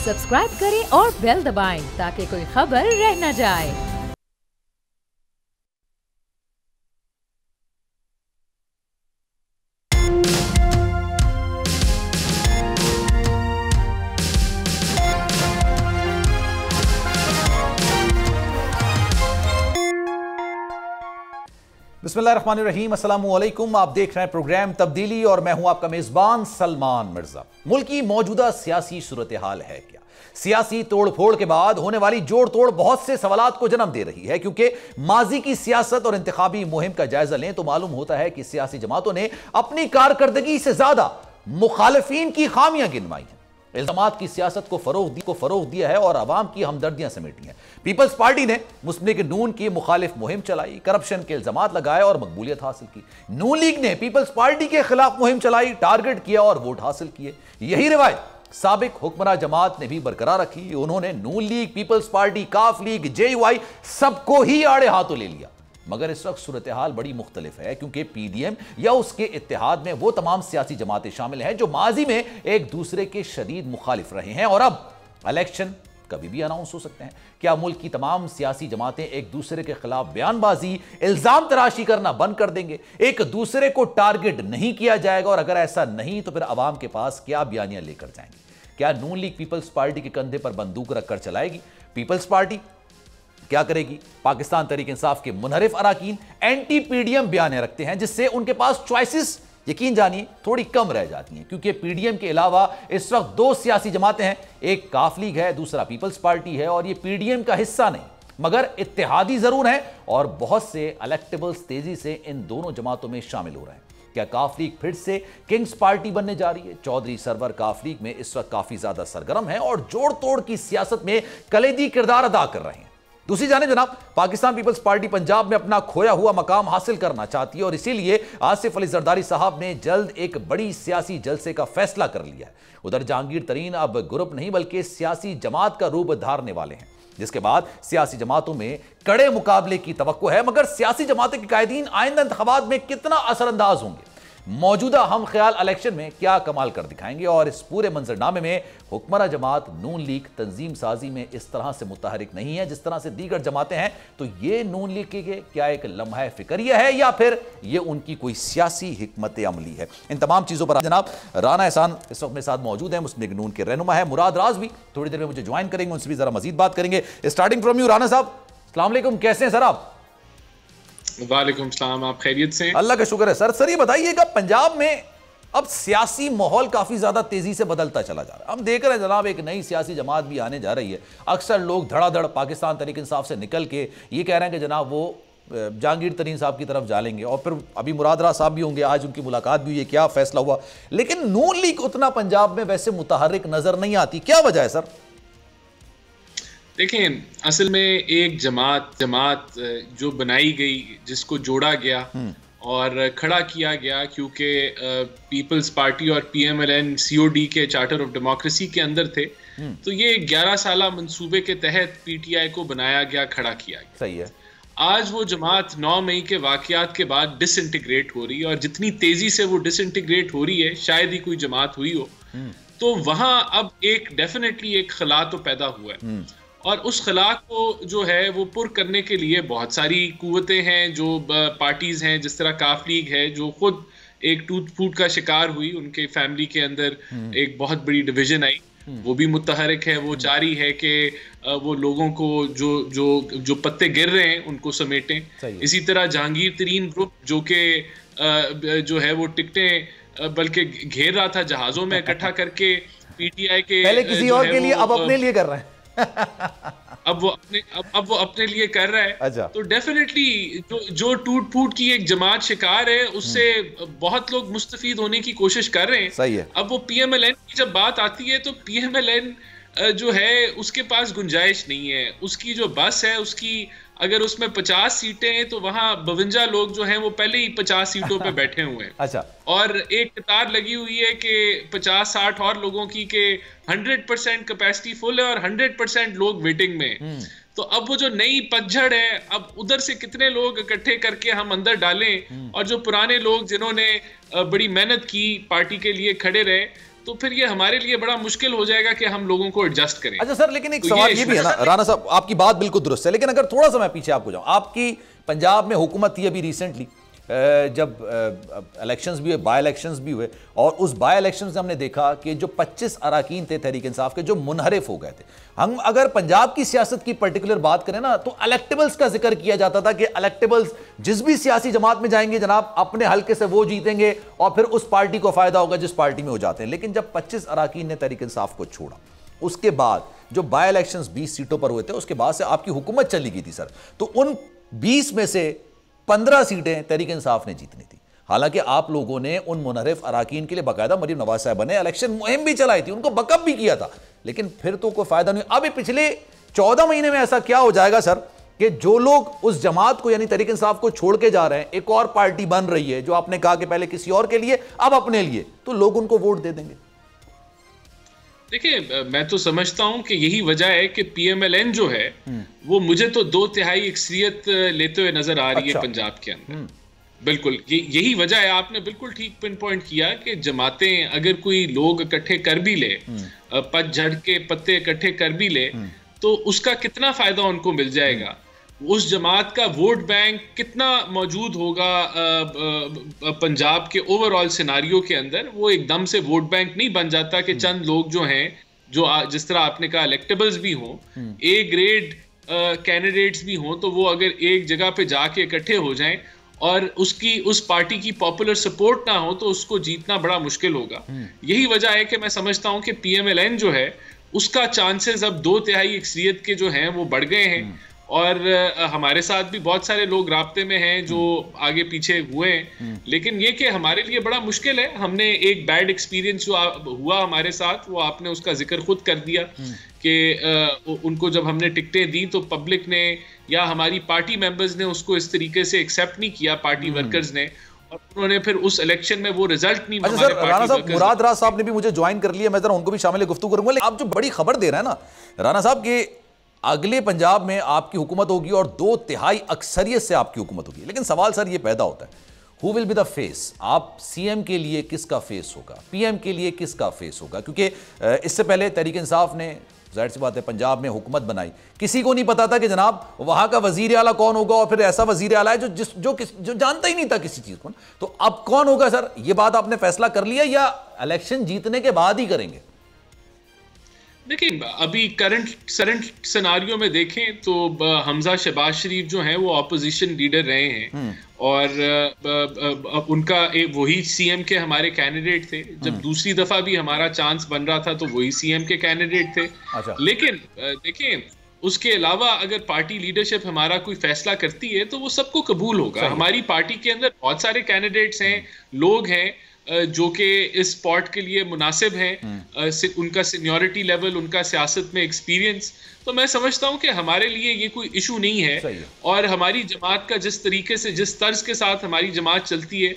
Subscribe करें और bell दबाएं ताकि कोई खबर रह न जाए। बिस्मिल्लाहिर्रहमानिर्रहीम, अस्सलामुअलैकुम। आप देख रहे हैं प्रोग्राम तब्दीली और मैं हूं आपका मेजबान सलमान मिर्जा। मुल्क की मौजूदा सियासी सूरत हाल है क्या? सियासी तोड़फोड़ के बाद होने वाली जोड़ तोड़ बहुत से सवालात को जन्म दे रही है, क्योंकि माजी की सियासत और इंतखाबी मुहिम का जायजा लें तो मालूम होता है कि सियासी जमातों ने अपनी कारकर्दगी से ज्यादा मुखालिफिन की खामियां गिनवाई हैं, इल्जामात की सियासत को फरोग दिया है और आवाम की हमदर्दियां समेटी हैं। पीपल्स पार्टी ने मुस्लिम लीग नून की मुखालिफ मुहिम चलाई, करप्शन के इल्जामात लगाए और मकबूलियत हासिल की। नून लीग ने पीपल्स पार्टी के खिलाफ मुहिम चलाई, टारगेट किया और वोट हासिल किए। यही रिवायत साबिक हुक्मरान जमात ने भी बरकरार रखी। उन्होंने नून लीग, पीपल्स पार्टी, काफ लीग, JUI सबको ही आड़े हाथों ले लिया। मगर इस वक्त सूरत हाल बड़ी मुख्तलिफ है, क्योंकि PDM या उसके इत्तेहाद में वो तमाम सियासी जमातें शामिल हैं जो माजी में एक दूसरे के शदीद मुखालिफ रहे हैं और अब इलेक्शन कभी भी अनाउंस हो सकते हैं। क्या मुल्क की तमाम सियासी जमातें एक दूसरे के खिलाफ बयानबाजी, इल्जाम तराशी करना बंद कर देंगे? एक दूसरे को टारगेट नहीं किया जाएगा? और अगर ऐसा नहीं तो फिर अवाम के पास क्या बयानियां लेकर जाएंगे? क्या नून लीग पीपल्स पार्टी के कंधे पर बंदूक रखकर चलाएगी? पीपल्स पार्टी क्या करेगी? पाकिस्तान तहरीक इंसाफ के मुनहरिफ अराकीन एंटी PDM बयान रखते हैं, जिससे उनके पास चॉइसेस यकीन जानिए थोड़ी कम रह जाती हैं, क्योंकि PDM के अलावा इस वक्त दो सियासी जमातें हैं, एक काफ लीग है, दूसरा पीपल्स पार्टी है, और ये PDM का हिस्सा नहीं मगर इत्तेहादी जरूर है और बहुत से इलेक्टेबल्स तेजी से इन दोनों जमातों में शामिल हो रहे हैं। क्या काफ लीग फिर से किंग्स पार्टी बनने जा रही है? चौधरी सरवर काफ लीग में इस वक्त काफी ज्यादा सरगर्म है और जोड़ तोड़ की सियासत में कलीदी किरदार अदा कर रहे हैं। दूसरी जानिब जनाब पाकिस्तान पीपल्स पार्टी पंजाब में अपना खोया हुआ मकाम हासिल करना चाहती है और इसीलिए आसिफ अली जरदारी साहब ने जल्द एक बड़ी सियासी जलसे का फैसला कर लिया है। उधर जहांगीर तरीन अब ग्रुप नहीं बल्कि सियासी जमात का रूप धारने वाले हैं, जिसके बाद सियासी जमातों में कड़े मुकाबले की तवक्को है। मगर सियासी जमातें के कायदीन आइंदा इंतखाबात में कितना असरअंदाज होंगे? मौजूदा हम ख्याल इलेक्शन में क्या कमाल कर दिखाएंगे? और इस पूरे मंजरनामे में हुक्मरां जमात नून लीग तंजीम साजी में इस तरह से मुतहरिक नहीं है जिस तरह से दीगर जमातें हैं, तो ये नून लीग के क्या एक लम्हा फिक्रिया है या फिर ये उनकी कोई सियासी हिकमत अमली है? इन तमाम चीजों पर जनाब राना एहसान इस वक्त मेरे साथ मौजूद है, मुस्लिम लीग नून के रहनुमा है। मुराद राज भी थोड़ी देर में मुझे ज्वाइन करेंगे, उनसे भी जरा मजीद बात करेंगे। स्टार्टिंग फ्रॉम यू राना साहब, अस्सलाम वालेकुम, कैसे हैं सर आप? वालेकुम सलाम, आप खैरियत से हैं? अल्लाह का शुक्र है सर। ये बताइएगा पंजाब में अब सियासी माहौल काफी ज्यादा तेजी से बदलता चला जा रहा है। हम देख रहे हैं जनाब एक नई सियासी जमात भी आने जा रही है। अक्सर लोग धड़ाधड़ पाकिस्तान तहरीक इंसाफ से निकल के ये कह रहे हैं कि जनाब वो जहांगीर तरीन साहब की तरफ जालेंगे और फिर अभी मुराद राज साहब भी होंगे, आज उनकी मुलाकात भी हुई है, क्या फैसला हुआ? लेकिन नून लीग उतना पंजाब में वैसे मुतहरिक नजर नहीं आती, क्या वजह है सर? देखें, असल में एक जमात जो बनाई गई, जिसको जोड़ा गया और खड़ा किया गया, क्योंकि पीपल्स पार्टी और PMLN COD के चार्टर ऑफ डेमोक्रेसी के अंदर थे, तो ये 11 साला मंसूबे के तहत PTI को बनाया गया, खड़ा किया गया। सही है। आज वो जमात 9 मई के वाकयात के बाद डिसइंटीग्रेट हो रही है और जितनी तेजी से वो डिसइंटीग्रेट हो रही है शायद ही कोई जमात हुई हो। तो वहां अब एक डेफिनेटली एक खला तो पैदा हुआ है और उस खला को जो है वो पुर करने के लिए बहुत सारी कुव्वतें हैं, जो पार्टीज हैं, जिस तरह काफ लीग है जो खुद एक टूट फूट का शिकार हुई, उनके फैमिली के अंदर एक बहुत बड़ी डिवीजन आई, वो भी मुतहरिक है, वो चाह रही है कि वो लोगों को जो जो जो पत्ते गिर रहे हैं उनको समेटें। इसी तरह जहांगीर तरीन ग्रुप जो कि जो है वो टिकटें बल्कि घेर रहा था, जहाजों में इकट्ठा करके PTI के पहले किसी और के लिए अब अपने लिए कर रहे हैं अब वो अपने लिए कर रहा है। अच्छा। तो डेफिनेटली जो टूट फूट की एक जमात शिकार है उससे बहुत लोग मुस्तफीद होने की कोशिश कर रहे हैं। सही है। अब वो PMLN की जब बात आती है तो PMLN जो है उसके पास गुंजाइश नहीं है। उसकी जो बस है उसकी अगर उसमें 50 सीटें हैं तो वहां 52 लोग जो हैं वो पहले ही 50 सीटों पे बैठे हुए हैं। अच्छा। और एक कतार लगी हुई है कि 50-60 और लोगों की के 100% कैपेसिटी फुल है और 100% लोग वेटिंग में। तो अब वो जो नई पतझड़ है, अब उधर से कितने लोग इकट्ठे करके हम अंदर डालें और जो पुराने लोग जिन्होंने बड़ी मेहनत की पार्टी के लिए खड़े रहे, तो फिर ये हमारे लिए बड़ा मुश्किल हो जाएगा कि हम लोगों को एडजस्ट करें। अच्छा सर, लेकिन एक सवाल ये भी है ना राणा साहब, आपकी बात बिल्कुल दुरुस्त है, लेकिन अगर थोड़ा सा मैं पीछे आपको जाऊं, आपकी पंजाब में हुकूमत थी अभी रिसेंटली, जब इलेक्शंस भी हुए, बाय इलेक्शंस भी हुए, और उस बाय इलेक्शंस में हमने देखा कि जो 25 अराकीन थे तहरीक इंसाफ के, जो मुनहरिफ हो गए थे। हम अगर पंजाब की सियासत की पर्टिकुलर बात करें ना, तो इलेक्टेबल्स का जिक्र किया जाता था कि इलेक्टेबल्स जिस भी सियासी जमात में जाएंगे जनाब, अपने हल्के से वो जीतेंगे और फिर उस पार्टी को फायदा होगा जिस पार्टी में वो जाते हैं। लेकिन जब 25 अराकीन ने तहरीक इंसाफ को छोड़ा, उसके बाद जो बाय इलेक्शंस 20 सीटों पर हुए थे, उसके बाद से आपकी हुकूमत चली गई थी सर, तो उन 20 में से 15 सीटें तहरीक इंसाफ ने जीतनी थी। हालांकि आप लोगों ने उन मुनहरिफ अराकीन के लिए बाकायदा मरीम नवाज साहब ने इलेक्शन मुहिम भी चलाई थी, उनको बकअप भी किया था, लेकिन फिर तो कोई फायदा नहीं। अब पिछले 14 महीने में ऐसा क्या हो जाएगा सर कि जो लोग उस जमात को यानी तहरीक इंसाफ को छोड़ के जा रहे हैं, एक और पार्टी बन रही है जो आपने कहा कि पहले किसी और के लिए अब अपने लिए, तो लोग उनको वोट दे देंगे? देखिए, मैं तो समझता हूं कि यही वजह है कि पीएमएलएन जो है वो मुझे तो 2/3 अक्सरियत लेते हुए नजर आ रही है पंजाब के अंदर। बिल्कुल यही वजह है, आपने बिल्कुल ठीक पिन पॉइंट किया कि जमातें अगर कोई लोग इकट्ठे कर भी ले, पतझड़ के पत्ते इकट्ठे कर भी ले, तो उसका कितना फायदा उनको मिल जाएगा, उस जमात का वोट बैंक कितना मौजूद होगा पंजाब के ओवरऑल सिनारियो के अंदर। वो एकदम से वोट बैंक नहीं बन जाता कि चंद लोग जो हैं, जो जिस तरह आपने कहा इलेक्टेबल्स भी हों, ए ग्रेड कैंडिडेट्स भी हों, तो वो अगर एक जगह पे जाके इकट्ठे हो जाएं और उस पार्टी की पॉपुलर सपोर्ट ना हो, तो उसको जीतना बड़ा मुश्किल होगा। यही वजह है कि मैं समझता हूं कि पीएमएलएन जो है उसका चांसेस अब 2/3 अक्सरियत के जो हैं वो बढ़ गए हैं, और हमारे साथ भी बहुत सारे लोग राब्ते में हैं जो आगे पीछे हुए हैं। लेकिन ये कि हमारे लिए बड़ा मुश्किल है। हमने एक बैड एक्सपीरियंस जो हुआ हमारे साथ, वो आपने उसका जिक्र खुद कर दिया कि उनको जब हमने टिकटें दी तो पब्लिक ने या हमारी पार्टी मेंबर्स ने उसको इस तरीके से एक्सेप्ट नहीं किया, पार्टी वर्कर्स ने, और उन्होंने फिर उस इलेक्शन में वो रिजल्ट नहीं। अच्छा सर, राणा साहब, मुराद राज साहब ने भी मुझे ज्वाइन कर लिया, मैं जरा उनको भी शामिल गुफ्तगू करूंगा। लेकिन आप जो बड़ी खबर दे रहे हैं ना राणा साहब, कि अगले पंजाब में आपकी हुकूमत होगी और 2/3 अक्सरियत से आपकी हुकूमत होगी, लेकिन सवाल सर ये पैदा होता है, who will be the face? आप सीएम के लिए किसका फेस होगा, पीएम के लिए किसका फेस होगा? क्योंकि इससे पहले तहरीक इंसाफ ने, जाहिर सी बात है, पंजाब में हुकूमत बनाई, किसी को नहीं पता था कि जनाब वहां का वजीर आला कौन होगा, और फिर ऐसा वजीर आला है जो जानता ही नहीं था किसी चीज को। तो अब कौन होगा सर, ये बात आपने फैसला कर लिया या इलेक्शन जीतने के बाद ही करेंगे? देखिए, अभी करंट सिनारियो में देखें तो हमजा शहबाज शरीफ जो हैं वो ऑपोजिशन लीडर रहे हैं, और उनका वही सीएम के हमारे कैंडिडेट थे। जब दूसरी दफा भी हमारा चांस बन रहा था तो वही सीएम के कैंडिडेट थे। अच्छा। लेकिन देखिए, उसके अलावा अगर पार्टी लीडरशिप हमारा कोई फैसला करती है तो वो सबको कबूल होगा। हमारी पार्टी के अंदर बहुत सारे कैंडिडेट्स हैं, लोग हैं जो कि इस स्पॉट के लिए मुनासिब हैं, उनका सीनियरिटी लेवल, उनका सियासत में एक्सपीरियंस, तो मैं समझता हूं कि हमारे लिए ये कोई इशू नहीं है। और हमारी जमात का जिस तरीके से, जिस तर्ज के साथ हमारी जमात चलती है,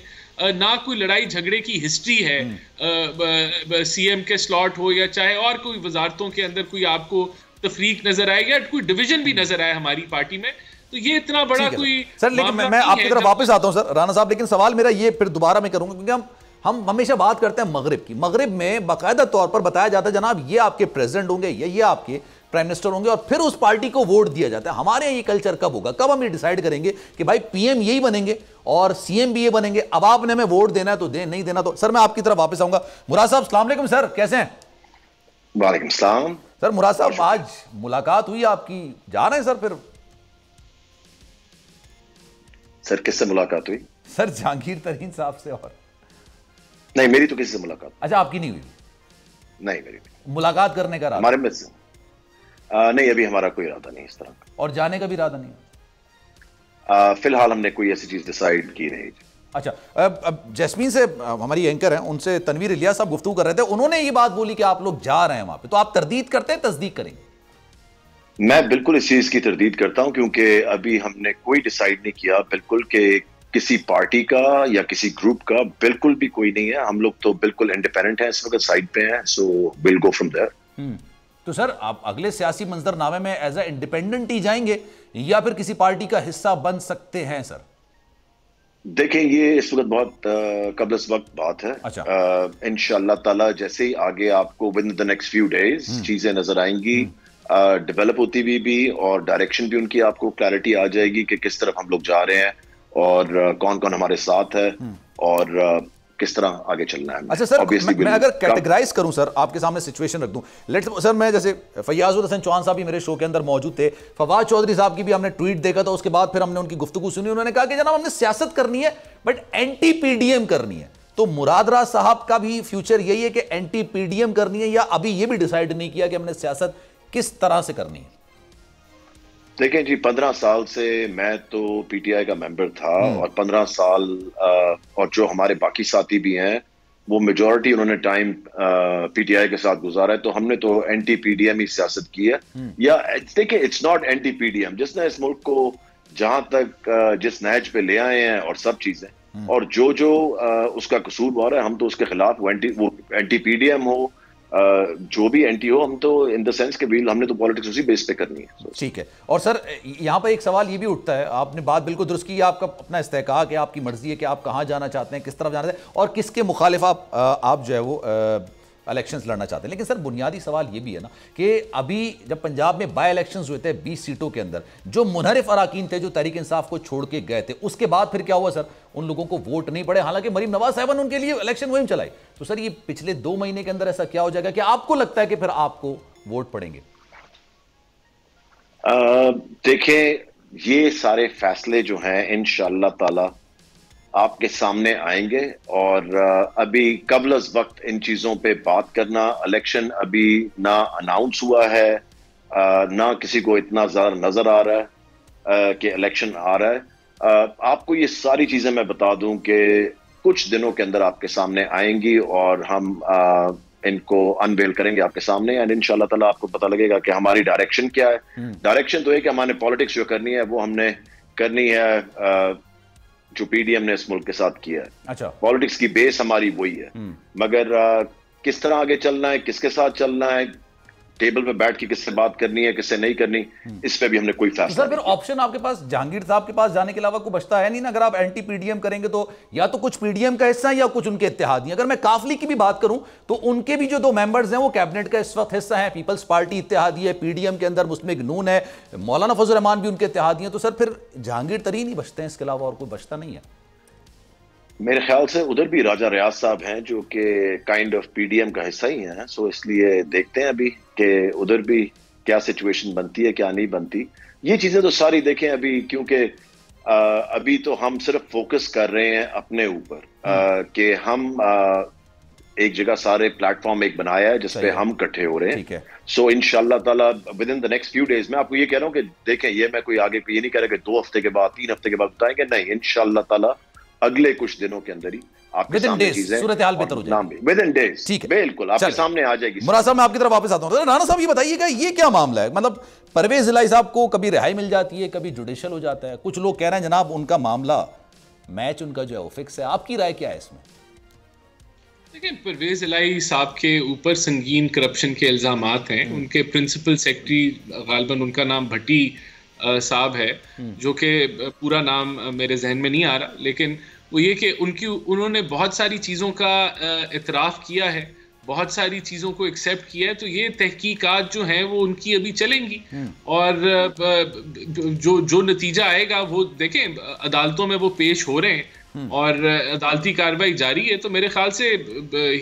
ना कोई लड़ाई झगड़े की हिस्ट्री है सीएम के स्लॉट हो या चाहे और कोई वजारतों के अंदर कोई आपको तफरीक नजर आएगा, कोई डिवीजन भी नजर आए हमारी पार्टी में, तो ये इतना बड़ा कोई सर। लेकिन मैं आपकी तरफ वापस आता हूं सर राणा साहब, लेकिन सवाल मेरा ये फिर दोबारा मैं करूंगा, क्योंकि हम हमेशा बात करते हैं मगरिब की। मगरिब में बाकायदा तौर पर बताया जाता है जनाब ये आपके प्रेसिडेंट होंगे, ये आपके प्राइम मिनिस्टर होंगे, और फिर उस पार्टी को वोट दिया जाता है। हमारे यहाँ ये कल्चर कब होगा, कब हम ये डिसाइड करेंगे कि भाई पीएम यही बनेंगे और सीएम भी ये बनेंगे? अब आपने हमें वोट देना है तो दे, नहीं देना तो। सर मैं आपकी तरफ वापस आऊंगा। मुराद साहब, अस्सलाम वालेकुम सर, कैसे हैं? वालेकुम सलाम। सर मुराद साहब, आज मुलाकात हुई आपकी, जा रहे हैं सर फिर? सर किससे मुलाकात हुई? सर जहांगीर तरीन साहब से। और नहीं, मेरी तो किसी से मुलाकात। अच्छा, आपकी नहीं हुई? नहीं, मेरी नहीं। मुलाकात करने का हमारे में से नहीं, अभी हमारा कोई इरादा नहीं इस तरह का। और जाने का भी इरादा नहीं? फिलहाल हमने कोई ऐसी चीज डिसाइड की नहीं। अच्छा, अब जैस्मीन से, हमारी एंकर हैं, उनसे तनवीर इलियास साहब गुफ्तगू कर रहे थे, उन्होंने ये बात बोली कि आप लोग जा रहे हैं वहां पे, तो आप तरदीद करते हैं, तस्दीक करेंगे? मैं बिल्कुल इस चीज की तरदीद करता हूं, क्योंकि अभी हमने कोई डिसाइड नहीं किया बिल्कुल कि किसी पार्टी का या किसी ग्रुप का बिल्कुल भी कोई नहीं है। हम लोग तो बिल्कुल इंडिपेंडेंट हैं, इस वक्त साइड पे हैं, so will go from there. तो सर आप अगले सियासी मंजरनामे में एज ए इंडिपेंडेंट ही जाएंगे या फिर किसी पार्टी का हिस्सा बन सकते हैं सर? देखें, ये इस वक्त बहुत कबल इस वक्त बात है। अच्छा। इंशाअल्लाह ताला जैसे ही आगे आपको with in the next few days चीजें नजर आएंगी, डेवलप होती हुई भी, और डायरेक्शन भी उनकी आपको क्लैरिटी आ जाएगी कि किस तरफ हम लोग जा रहे हैं और कौन कौन हमारे साथ है और किस तरह आगे चलना है। अच्छा सर, मैं अगर कैटेगराइज करूं सर, आपके सामने सिचुएशन रख दूं, लेट्स सर, मैं जैसे फैयाजुल हसन चौहान साहब भी मेरे शो के अंदर मौजूद थे, फवाद चौधरी साहब की भी हमने ट्वीट देखा था, उसके बाद फिर हमने उनकी गुफ्तगू सुनी, उन्होंने कहा कि जनाब हमने सियासत करनी है बट एंटी पीडीएम करनी है। तो मुराद राज साहब का भी फ्यूचर यही है कि एंटी पीडीएम करनी है, या अभी ये भी डिसाइड नहीं किया कि हमने सियासत किस तरह से करनी है? देखें जी, 15 साल से मैं तो पीटीआई का मेंबर था और 15 साल और जो हमारे बाकी साथी भी हैं वो मेजॉरिटी उन्होंने टाइम पीटीआई के साथ गुजारा है। तो हमने तो एंटी पीडीएम ही सियासत की है। या देखिए, इट्स नॉट एंटी पीडीएम, जिसने इस मुल्क को जहां तक जिस नहज पे ले आए हैं और सब चीजें, और जो जो उसका कसूरवार है हम तो उसके खिलाफ, वो एंटी पीडीएम हो, जो भी एंटी हो, हम तो इन द सेंस के भी हमने तो पॉलिटिक्स उसी बेस पे करनी है। ठीक है। और सर यहाँ पर एक सवाल ये भी उठता है, आपने बात बिल्कुल दुरुस्त की, आपका अपना इस्तेहकाक है, आपकी मर्जी है कि आप कहाँ जाना चाहते हैं, किस तरफ जाना चाहते हैं और किसके मुखालिफ आप जो है वो इलेक्शंस लड़ना चाहते हैं। लेकिन सर बुनियादी सवाल ये भी है ना कि अभी जब पंजाब में बाई इलेक्शंस हुए थे 20 सीटों के अंदर, जो मुनहरिफ अराकीन थे जो तहरीक इंसाफ को छोड़ के गए थे, उसके बाद फिर क्या हुआ सर? उन लोगों को वोट नहीं पड़े, हालांकि मरीम नवाज साहब ने उनके लिए इलेक्शन मुहिम चलाई। तो सर ये पिछले 2 महीने के अंदर ऐसा क्या हो जाएगा कि आपको लगता है कि फिर आपको वोट पड़ेंगे? देखें, ये सारे फैसले जो हैं इंशाअल्लाह ताला आपके सामने आएंगे और अभी कबल अज़ वक्त इन चीजों पे बात करना, इलेक्शन अभी ना अनाउंस हुआ है, ना किसी को इतना ज़्यादा नजर आ रहा है कि इलेक्शन आ रहा है। आपको ये सारी चीजें मैं बता दूं कि कुछ दिनों के अंदर आपके सामने आएंगी और हम इनको अनवेल करेंगे आपके सामने, एंड इंशाअल्लाह ताला आपको पता लगेगा कि हमारी डायरेक्शन क्या है। डायरेक्शन तो है कि हमारे पॉलिटिक्स जो करनी है वो हमने करनी है जो पीडीएम ने इस मुल्क के साथ किया है। अच्छा, पॉलिटिक्स की बेस हमारी वही है, मगर किस तरह आगे चलना है, किसके साथ चलना है, टेबल पे बैठ के किससे बात करनी है, किससे नहीं करनी, इस पे भी हमने कोई फैसला सर, फिर ऑप्शन आपके पास जहांगीर साहब के पास जाने के अलावा कोई बचता है नहीं ना। अगर आप एंटी पीडीएम करेंगे तो या तो कुछ पीडीएम का हिस्सा है या कुछ उनके इत्तेहादी। अगर मैं काफली की भी बात करूं तो उनके भी जो 2 मेंबर्स हैं वो कैबिनेट का इस वक्त हिस्सा है, पीपल्स पार्टी इत्तेहादी है, पीडीएम के अंदर मुस्लिम लीग नून है, मौलाना फजल रहमान भी उनके इत्तेहादी हैं। तो सर फिर जहांगीर तरीन ही बचते हैं, इसके अलावा और कोई बचता नहीं है। मेरे ख्याल से उधर भी राजा रियाज साहब हैं जो कि काइंड ऑफ पीडीएम का हिस्सा ही हैं। सो इसलिए देखते हैं अभी कि उधर भी क्या सिचुएशन बनती है, क्या नहीं बनती। ये चीजें तो सारी देखें अभी, क्योंकि अभी तो हम सिर्फ फोकस कर रहे हैं अपने ऊपर कि हम एक जगह सारे प्लेटफॉर्म एक बनाया है जिसपे हम इकट्ठे हो रहे हैं। सो इंशाल्लाह ताला with in the next few days, मैं आपको ये कह रहा हूँ कि देखें, ये मैं कोई आगे ये नहीं कह रहा कि 2 हफ्ते के बाद 3 हफ्ते के बाद बताएंगे, नहीं, इंशाल्लाह ताला अगले कुछ दिनों के अंदर ही आपके सामने चीजें सूरत हाल बेहतर हो जाएगी। विद इन डेज, ठीक है, बिल्कुल आपके सामने आ जाएगी। मुराद साहब, मैं आपकी तरफ वापस आता हूं। राणा साहब, ये बताइएगा ये क्या मामला है? मतलब परवेज इलाही साहब को कभी रिहाई मिल जाती है, कभी जुडिशियल हो जाता है। कुछ लोग कह रहे हैं जनाब उनका मामला, मैच उनका जो है वो फिक्स है। आपकी राय क्या है इसमें? देखिए, परवेज इलाही साहब के ऊपर संगीन करप्शन के इल्जामात हैं। उनके प्रिंसिपल सेक्रेटरी गालिबन उनका नाम भट्टी साहब है, जो कि पूरा नाम मेरे जहन में नहीं आ रहा, लेकिन वो ये कि उन्होंने बहुत सारी चीज़ों का इतराफ़ किया है, बहुत सारी चीज़ों को एक्सेप्ट किया है। तो ये तहकीकात जो हैं वो उनकी अभी चलेंगी और जो नतीजा आएगा वो देखें, अदालतों में वो पेश हो रहे हैं और अदालती कार्रवाई जारी है। तो मेरे ख्याल से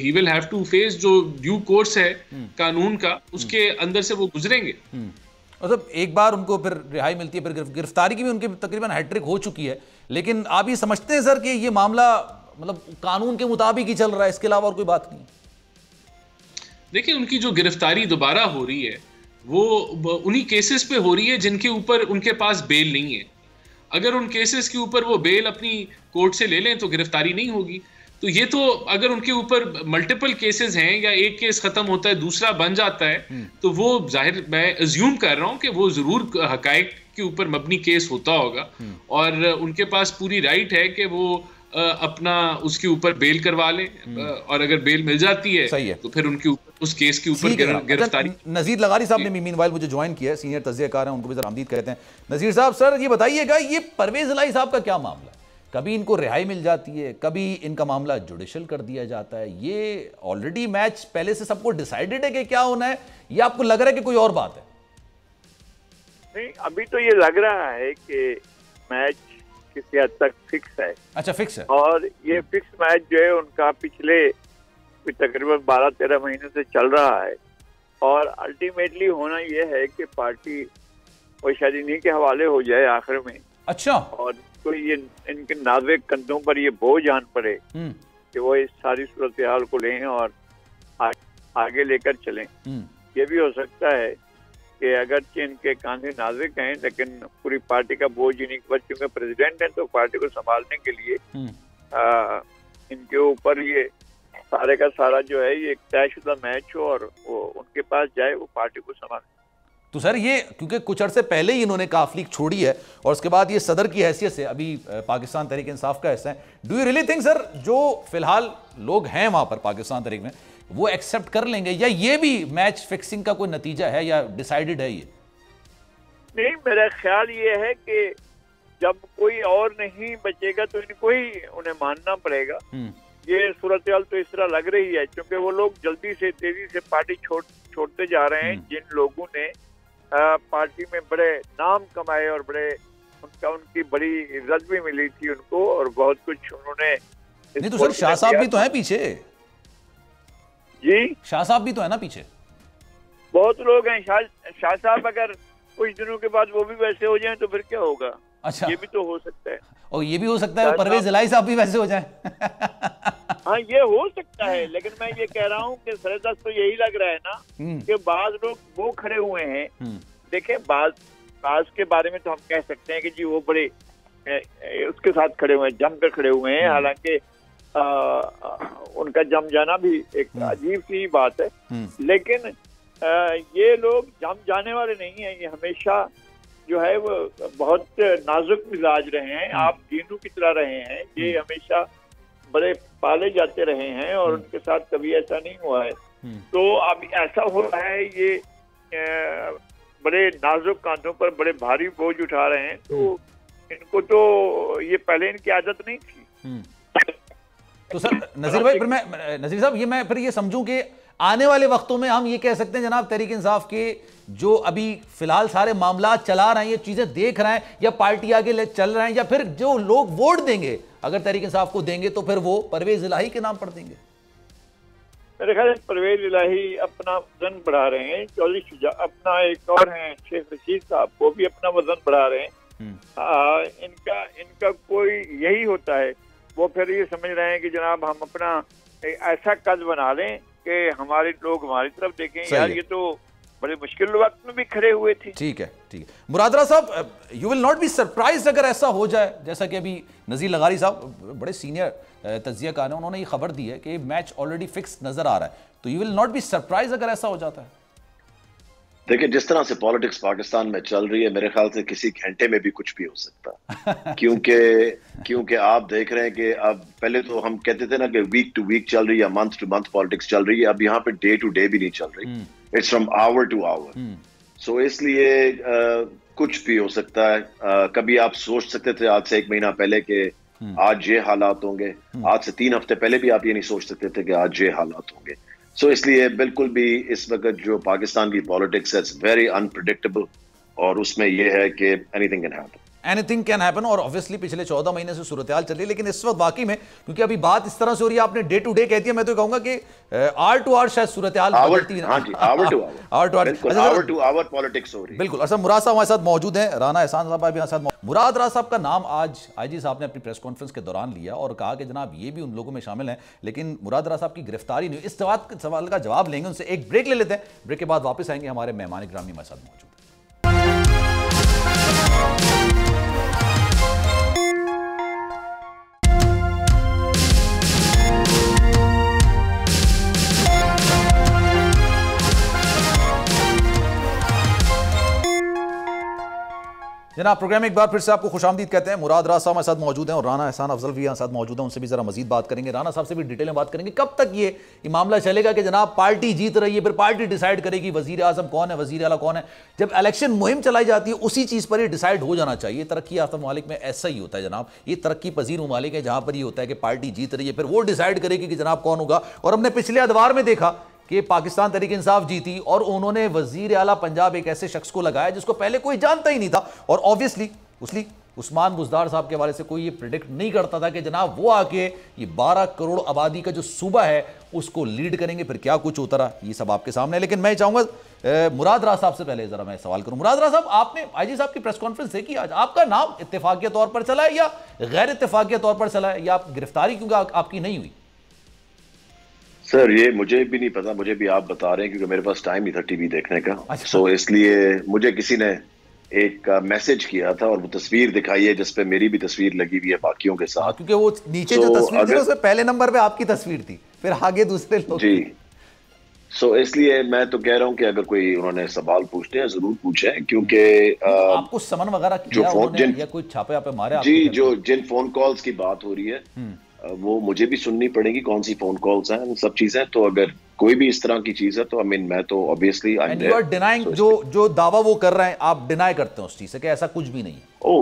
he will have to face जो ड्यू कोर्स है कानून का, उसके अंदर से वो गुजरेंगे। मतलब एक बार उनको फिर रिहाई मिलती है, फिर गिरफ्तारी की भी उनकी तकरीबन हैट्रिक हो चुकी है। लेकिन आप ये समझते हैं सर कि ये मामला मतलब कानून के मुताबिक ही चल रहा है, इसके अलावा और कोई बात नहीं? देखिए, उनकी जो गिरफ्तारी दोबारा हो रही है वो उन्हीं केसेस पे हो रही है जिनके ऊपर उनके पास बेल नहीं है। अगर उन केसेस के ऊपर वो बेल अपनी कोर्ट से ले लें तो गिरफ्तारी नहीं होगी। तो ये तो अगर उनके ऊपर मल्टीपल केसेस हैं या एक केस खत्म होता है दूसरा बन जाता है, तो वो जाहिर मैं अज्यूम कर रहा हूं कि वो जरूर हकायक के ऊपर मबनी केस होता होगा और उनके पास पूरी राइट है कि वो अपना उसके ऊपर बेल करवा ले और अगर बेल मिल जाती है तो फिर उनके ऊपर उस केस के ऊपर गिरफ्तारी। नजीर लगारी साहब ने मीनवाइल मुझे ज्वाइन किया है, सीनियर तज्ज़ियाकार हैं, उनको भी जरा आमदीद कहते हैं। नजीर साहब, सर ये बताइएगा, ये परवेज इलाही साहब का क्या मामला है? कभी इनको रिहाई मिल जाती है, कभी इनका मामला जुडिशल कर दिया जाता है। ये ऑलरेडी मैच पहले से सबको डिसाइडेड है कि क्या होना है, या आपको लग रहा है कि कोई और बात है? नहीं, अभी तो ये लग रहा है कि मैच किसी हद तक फिक्स है। अच्छा, फिक्स है। और ये फिक्स मैच जो है उनका पिछले तकरीबन 12-13 महीने से चल रहा है, और अल्टीमेटली होना ये है कि पार्टी वो शायद इन्हीं के हवाले हो जाए आखिर में। अच्छा। और तो ये इनके नाजुक कंधों पर ये बोझ आन पड़े कि वो इस सारी सूरत हाल को लें और आगे लेकर चलें। ये भी हो सकता है कि अगरचे इनके कांधे नाजुक हैं, लेकिन पूरी पार्टी का बोझ इन्हीं के ऊपर, क्योंकि प्रेसिडेंट हैं, तो पार्टी को संभालने के लिए इनके ऊपर ये सारे का सारा जो है ये एक तयशुदा मैच हो और वो उनके पास जाए, वो पार्टी को संभाले। तो सर ये क्योंकि कुछ अर्से पहले ही इन्होंने काफ लीग छोड़ी है और उसके बाद ये सदर की हैसियत से अभी पाकिस्तान तहरीक इंसाफ का हिस्सा है, do you really think sir जो फिलहाल लोग हैं वहां पर पाकिस्तान तहरीक में वो एक्सेप्ट कर लेंगे, या ये भी मैच फिक्सिंग का कोई नतीजा है या डिसाइडेड है ये? नहीं, मेरा ख्याल ये है कि जब कोई और नहीं बचेगा तो इनको ही उन्हें मानना पड़ेगा। ये सूरत हाल तो इस तरह लग रही है क्योंकि वो लोग जल्दी से तेजी से पार्टी छोड़ते जा रहे हैं। जिन लोगों ने पार्टी में बड़े नाम कमाए और बड़े उनकी बड़ी इज्जत भी मिली थी उनको और बहुत कुछ उन्होंने। नहीं तो सर शाह साहब भी तो हैं पीछे। जी, शाह साहब भी तो है ना पीछे। बहुत लोग हैं। शाह साहब अगर कुछ दिनों के बाद वो भी वैसे हो जाएं तो फिर क्या होगा? अच्छा, ये भी तो हो सकता है। और ये भी हो सकता है परवेज इलाही साहब भी वैसे हो जाएं। हाँ, ये हो सकता है, लेकिन मैं ये कह रहा हूँ कि सरेदस्त तो यही लग रहा है ना कि बाज लोग वो खड़े हुए हैं। देखिए, बाज के बारे में तो हम कह सकते हैं कि जी वो बड़े उसके साथ खड़े हुए हैं, जमकर खड़े हुए हैं। हालांकि उनका जम जाना भी एक अजीब सी बात है, लेकिन ये लोग जम जाने वाले नहीं हैं। ये हमेशा जो है वो बहुत नाजुक मिजाज रहे हैं, आप गेंदों की तरह रहे हैं। ये हमेशा बड़े पाले जाते रहे हैं और उनके साथ कभी ऐसा नहीं हुआ है। तो अब ऐसा हो रहा है, ये बड़े नाजुक कांधों पर बड़े भारी बोझ उठा रहे हैं, तो इनको तो ये पहले इनकी आदत नहीं थी। तो सर नजीर भाई, फिर मैं नजीर साहब मैं फिर ये समझूं कि आने वाले वक्तों में हम ये कह सकते हैं जनाब तहरीक इंसाफ के जो अभी फिलहाल सारे मामला चला रहे हैं, ये चीजें देख रहे हैं, या पार्टी आगे चल रहे हैं, या फिर जो लोग वोट देंगे अगर तहरीक इंसाफ को देंगे तो फिर वो परवेज इलाही के नाम पर देंगे? मेरे ख्याल परवेज इलाही अपना वजन बढ़ा रहे हैं। चौधरी शुजा अपना, एक और हैं शेख रशीद साहब, वो भी अपना वजन बढ़ा रहे हैं। इनका कोई यही होता है, वो फिर ये समझ रहे हैं कि जनाब हम अपना ऐसा कद बना लें कि हमारे लोग हमारी तरफ देखें। यार ये तो बड़े मुश्किल वक्त में भी खड़े हुए थे। ठीक है, ठीक है। मुरादरा साहब, you will not be surprise अगर ऐसा हो जाए, जैसा कि अभी नजीर लगारी साहब बड़े सीनियर तज्जियाकार हैं, उन्होंने ये खबर दी है कि मैच ऑलरेडी फिक्स नजर आ रहा है, तो you will not be surprise अगर ऐसा हो जाता है? देखिए, जिस तरह से पॉलिटिक्स पाकिस्तान में चल रही है, मेरे ख्याल से किसी घंटे में भी कुछ भी हो सकता है। क्योंकि आप देख रहे हैं कि अब पहले तो हम कहते थे ना कि वीक टू वीक चल रही है, मंथ टू मंथ पॉलिटिक्स चल रही है। अब यहाँ पे डे टू डे भी नहीं चल रही, it's from hour to hour. So इसलिए कुछ भी हो सकता है। कभी आप सोच सकते थे आज से 1 महीना पहले कि आज ये हालात होंगे, आज से 3 हफ्ते पहले भी आप ये नहीं सोच सकते थे कि आज ये हालात होंगे। सो इसलिए बिल्कुल भी इस वक्त जो पाकिस्तान की पॉलिटिक्स है, इट्स वेरी अनप्रेडिक्टेबल, और उसमें यह है कि anything can happen. Anything can happen, और ऑब्वियसली पिछले 14 महीने से सूरत हाल चल रही है, लेकिन इस वक्त वाकई में क्योंकि अभी बात इस तरह से हो रही है, आपने डे टू डे कहती है, मैं तो कहूंगा कि आवर टू आवर शायद सूरत हाल बदलती है। हाँ जी, आवर टू आवर पॉलिटिक्स हो रही है। बिल्कुल। अच्छा, मुराद साहब हमारे साथ मौजूद हैं, राना एहसान साहब भी हमारे साथ। मुराद राज साहब का नाम आज आईजी साहब ने अपनी प्रेस कॉन्फ्रेंस के दौरान लिया और कहा कि जनाब ये भी उन लोगों में शामिल हैं, लेकिन मुराद राज साहब की गिरफ्तारी नहीं हुई। इस सवाल का जवाब लेंगे उनसे, एक ब्रेक ले लेते हैं, ब्रेक के बाद वापस आएंगे। हमारे मेहमान ग्रामी हमारे साथ मौजूद। जनाब प्रोग्राम एक बार फिर से आपको खुशामदीद कहते हैं। मुराद राज साहब हमारे साथ मौजूद हैं और राना एहसान अफजल भी हमारे साथ मौजूद हैं, उनसे भी जरा मजीद बात करेंगे। राना साहब से भी डिटेल में बात करेंगे कब तक ये मामला चलेगा कि जनाब पार्टी जीत रही है, फिर पार्टी डिसाइड करेगी वजीर आजम कौन है, वजीर आला कौन है। जब इलेक्शन मुहिम चलाई जाती है उसी चीज़ पर ही डिसाइड हो जाना चाहिए। तरक्की याफ्ता ममालिक में ऐसा ही होता है जनाब, ये तरक्की पजीर ममालिक है जहाँ पर ये होता है कि पार्टी जीत रही है, फिर वो डिसाइड करेगी कि जनाब कौन होगा। और हमने पिछले अदवार में देखा कि पाकिस्तान तहरीक इंसाफ जीती और उन्होंने वजीर आला पंजाब एक ऐसे शख्स को लगाया जिसको पहले कोई जानता ही नहीं था, और ऑब्वियसली उस्मान बुज़दार साहब के हवाले से कोई ये प्रिडिक्ट नहीं करता था कि जनाब वो आके ये 12 करोड़ आबादी का जो सूबा है उसको लीड करेंगे। फिर क्या कुछ होता रहा ये सब आपके सामने है। लेकिन मैं चाहूंगा मुराद राज साहब से पहले जरा मैं सवाल करूं। मुराद राज साहब, आपने आईजी साहब की प्रेस कॉन्फ्रेंस देखी आज, आपका नाम इत्तेफाकिया तौर पर चला है या गैर इत्तेफाकिया तौर पर चला है, या आप गिरफ्तारी क्योंकि आपकी नहीं हुई? सर ये मुझे भी नहीं पता, मुझे भी आप बता रहे हैं क्योंकि मेरे पास टाइम नहीं था टीवी देखने का। सो इसलिए मुझे किसी ने एक मैसेज किया था और वो तस्वीर दिखाई है जिसपे मेरी भी तस्वीर लगी हुई है बाकियों के साथ, क्योंकि वो नीचे जो तस्वीर थी उसमें पहले नंबर पे आपकी तस्वीर थी, फिर आगे दूसरे लोग। जी सो इसलिए मैं तो कह रहा हूं कि अगर कोई उन्होंने सवाल पूछते हैं जरूर पूछें, क्योंकि आपको समन वगैरह किया उन्होंने या कोई छापे आपे मारे? जी, जो जिन फोन कॉल्स की बात हो रही है वो मुझे भी सुननी पड़ेगी, कौन सी फोन कॉल्स हैं, सब चीजें। तो अगर कोई भी इस तरह की चीज है तो मैं तो ऑब्वियसली यू आर डिनाइंग, जो दावा वो कर रहे हैं आप डिनाई करते हैं उस चीज से कि ऐसा कुछ भी नहीं है? ओ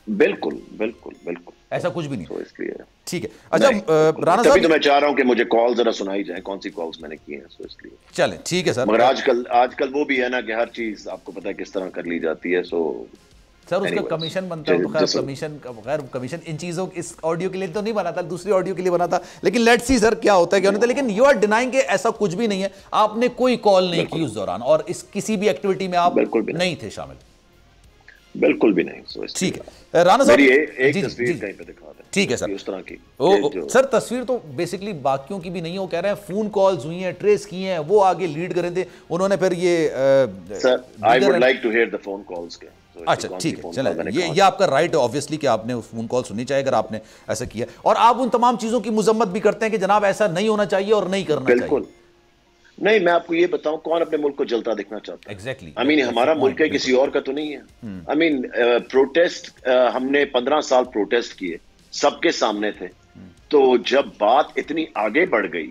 बिल्कुल बिल्कुल बिल्कुल ऐसा कुछ भी नहीं। तो इसलिए ठीक है। अच्छा राना साहब, तो मैं चाह रहा हूं कि मुझे कॉल जरा सुनाई जाए, कौन सी कॉल्स मैंने की हैं, सो इसलिए चलें ठीक है सर। मगर आजकल वो भी है ना कि हर चीज आपको पता है किस तरह कर ली जाती है। सो सर उसका कमीशन बनता है, तो खैर कमीशन इन चीजों इस ऑडियो के लिए तो नहीं बना था, दूसरी ऑडियो के लिए बना था। लेकिन लेट्स सी सर क्या होता है क्या नहीं होता। लेकिन यू आर डिनाइंग कि ऐसा कुछ भी नहीं है, आपने कोई कॉल नहीं की उस दौरान और इस किसी भी एक्टिविटी में आप नहीं थे शामिल? बिल्कुल भी नहीं। ठीक है राना साहब, एक तस्वीर कहीं पे दिखा दें। ठीक है सर, उस तरह की सर तस्वीर तो बेसिकली बाकियों की भी नहीं है, वो कह रहे हैं फोन कॉल्स हुई हैं, ट्रेस की हैं, वो आगे लीड कर रहे थे उन्होंने, फिर ये sir I would like to hear the phone calls के। अच्छा ठीक है, चलें ये आपका राइट है ऑब्वियसली कि आपने फोन कॉल सुननी चाहिए अगर आपने ऐसा किया, और आप उन तमाम चीजों की मुजम्मत भी करते हैं कि जनाब ऐसा नहीं होना चाहिए और नहीं करना चाहिए। बिल्कुल नहीं, मैं आपको ये बताऊं कौन अपने मुल्क को जलता देखना चाहता है? एग्जैक्टली आई मीन हमारा मुल्क है, किसी और का तो नहीं है। आई मीन प्रोटेस्ट हमने 15 साल प्रोटेस्ट किए, सबके सामने थे। तो जब बात इतनी आगे बढ़ गई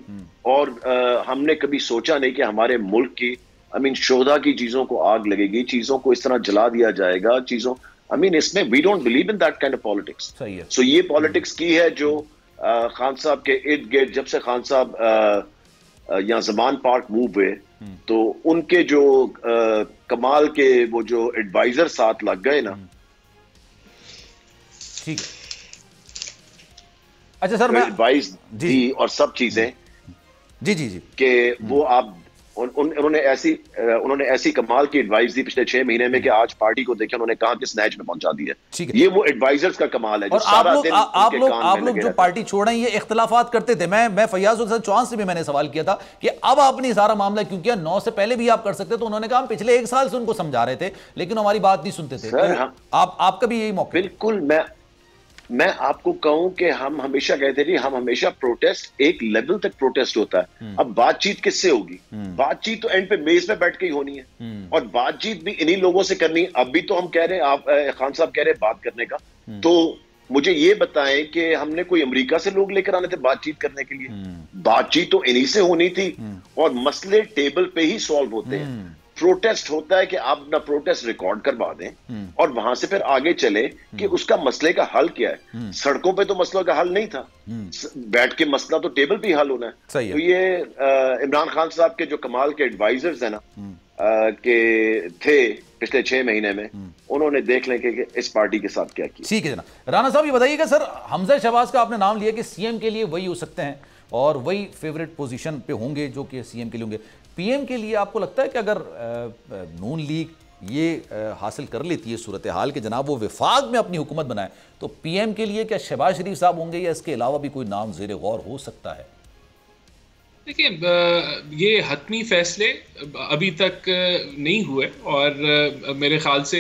और हमने कभी सोचा नहीं कि हमारे मुल्क की आई मीन शोधा की चीजों को आग लगेगी, चीजों को इस तरह जला दिया जाएगा, चीजों आई मीन इसमें we don't believe in that kind of politics. So ये पॉलिटिक्स की है जो खान साहब के इर्द गिर्द, जब से खान साहब यहाँ ज़मान पार्क मूव हुए तो उनके जो कमाल के वो जो एडवाइजर साथ लग गए ना। ठीक है, अच्छा सर मैं एडवाइस दी और सब चीजें जी कि वो आप उन्होंने ऐसी कमाल की एडवाइस दी पिछले 6 महीने में कि आज पार्टी को देखें उन्होंने कहा कि स्नैच में पहुंचा दिया। ये वो एडवाइजर्स का कमाल है। और आप लोग जो पार्टी छोड़ रहे हैं, ये इख्तिलाफात करते थे। मैं फैयाज चौहान से भी मैंने सवाल किया था कि अब आपने सारा मामला क्यों किया, 9 से पहले भी आप कर सकते, तो उन्होंने कहा हम पिछले 1 साल से उनको समझा रहे थे लेकिन हमारी बात नहीं सुनते थे। तो आपका भी यही मौका? बिल्कुल, मैं आपको कहूं कि हम हमेशा कहते थे, हम हमेशा प्रोटेस्ट एक लेवल तक प्रोटेस्ट होता है। अब बातचीत किससे होगी? बातचीत तो एंड पे मेज पे बैठ के ही होनी है और बातचीत भी इन्हीं लोगों से करनी है। अब भी तो हम कह रहे हैं, आप खान साहब कह रहे हैं बात करने का, तो मुझे ये बताएं कि हमने कोई अमेरिका से लोग लेकर आने थे बातचीत करने के लिए? बातचीत तो इन्हीं से होनी थी और मसले टेबल पे ही सॉल्व होते हैं। प्रोटेस्ट होता है कि आप अपना प्रोटेस्ट रिकॉर्ड करवा दें और वहां से फिर आगे चले कि उसका मसले का हल क्या है। सड़कों पे तो मसलों का हल नहीं था, बैठ के मसला तो टेबल पे ही हल होना है। तो ये इमरान खान साहब के जो कमाल के एडवाइजर्स है ना के थे पिछले 6 महीने में, उन्होंने देख लें कि इस पार्टी के साथ क्या किया। ठीक है ना राना साहब, ये बताइएगा सर, हमजा शहबाज का आपने नाम लिया कि सीएम के लिए वही हो सकते हैं और वही फेवरेट पोजीशन पे होंगे जो कि सीएम के लिए होंगे। पीएम के लिए आपको लगता है कि अगर नून लीग ये हासिल कर लेती है सूरत हाल के जनाब वो विफाक में अपनी हुकूमत बनाए, तो पीएम के लिए क्या शहबाज शरीफ साहब होंगे या इसके अलावा भी कोई नाम जेर गौर हो सकता है? देखिए, ये हतमी फैसले अभी तक नहीं हुए और मेरे ख्याल से